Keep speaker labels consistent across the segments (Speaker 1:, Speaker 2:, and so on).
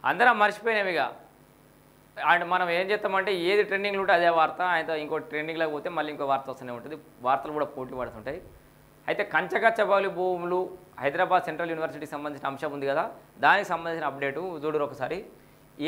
Speaker 1: అందరం మర్చిపోయినాం ఇక. అండ్ మనం ఏం చేస్తామంటే ఏది ట్రెండింగ్లో ఉంటే అదే వార్త, అయితే ఇంకో ట్రెండింగ్లోకి పోతే మళ్ళీ ఇంకో వార్త వస్తూనే ఉంటుంది. వార్తలు కూడా పోటీ పడుతుంటాయి. అయితే కంచగచ్చబౌలి భూములు హైదరాబాద్ సెంట్రల్ యూనివర్సిటీకి సంబంధించిన అంశం ఉంది కదా, దానికి సంబంధించిన అప్డేటు చూడరు ఒకసారి.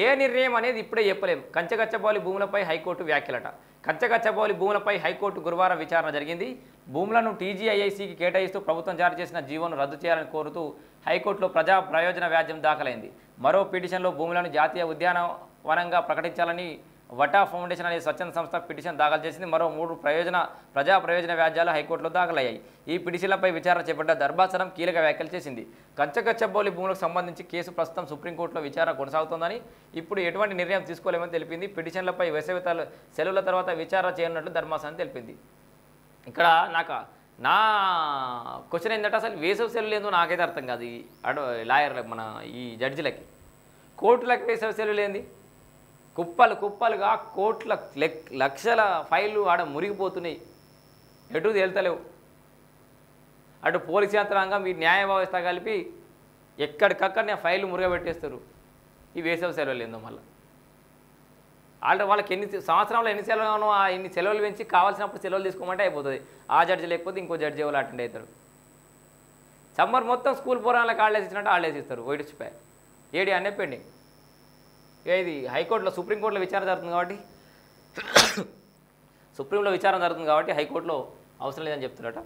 Speaker 1: ఏ నిర్ణయం అనేది ఇప్పుడే చెప్పలేం. కంచగచ్చబౌలి భూములపై హైకోర్టు వ్యాఖ్యలట. కంచగచ్చబౌలి భూములపై హైకోర్టు గురువారం విచారణ జరిగింది. భూములను టీజీఐఐసికి కేటాయిస్తూ ప్రభుత్వం జారీ చేసిన జీవోను రద్దు చేయాలని కోరుతూ హైకోర్టులో ప్రజా ప్రయోజన వ్యాజ్యం దాఖలైంది. మరో పిటిషన్లో భూములను జాతీయ ఉద్యానవనంగా ప్రకటించాలని వటా ఫౌండేషన్ అనే స్వచ్ఛంద సంస్థ పిటిషన్ దాఖలు చేసింది. మరో 3 ప్రజా ప్రయోజన వ్యాజ్యాలు హైకోర్టులో దాఖలయ్యాయి. ఈ పిటిషన్లపై విచారణ చేపట్ట ధర్మాసనం కీలక వ్యాఖ్యలు చేసింది. కంచగచ్చబౌలి భూములకు సంబంధించి కేసు ప్రస్తుతం సుప్రీంకోర్టులో విచారణ కొనసాగుతోందని, ఇప్పుడు ఎటువంటి నిర్ణయం తీసుకోలేమని తెలిపింది. పిటిషన్లపై వేసవి సెలవుల తర్వాత విచారణ చేయనున్నట్లు ధర్మాసనం తెలిపింది. ఇక్కడ నా క్వశ్చన్ ఏంటంటే, అసలు వేసవి సెలవులు ఏందో నాకైతే అర్థం కాదు. ఈ లాయర్లకు, మన ఈ జడ్జిలకి, కోర్టులకు వేసవి సెలవులు ఏంది? కుప్పలుగా లక్షల ఫైళ్ళు ఆడ మురిగిపోతున్నాయి, ఎటు తేలుతలేవు. అటు పోలీస్ యంత్రాంగం, ఈ న్యాయ వ్యవస్థ కలిపి ఎక్కడికక్కడనే ఫైళ్ళు మురగబెట్టేస్తారు. ఈ వేసవి సెలవులు ఏందో మళ్ళీ ఆల్రెడీ వాళ్ళకి సంవత్సరంలో ఎన్ని సెలవులు, ఇన్ని సెలవులు పెంచి కావాల్సినప్పుడు సెలవులు తీసుకోమంటే అయిపోతుంది. ఆ జడ్జి లేకపోతే ఇంకో జడ్జి ఎవరు అటెండ్ అవుతారు. సమ్మర్ మొత్తం స్కూల్ పోరాళ్ళకి హాలిడేస్ ఇచ్చినట్టు హాలిడేస్ ఇస్తారు. వైడిచిపోయి ఏడి అనే పెండింగ్. ఇది హైకోర్టులో, సుప్రీంకోర్టులో విచారణ జరుగుతుంది కాబట్టి, సుప్రీంలో విచారణ జరుగుతుంది కాబట్టి హైకోర్టులో అవసరం లేదని చెప్తున్నారట.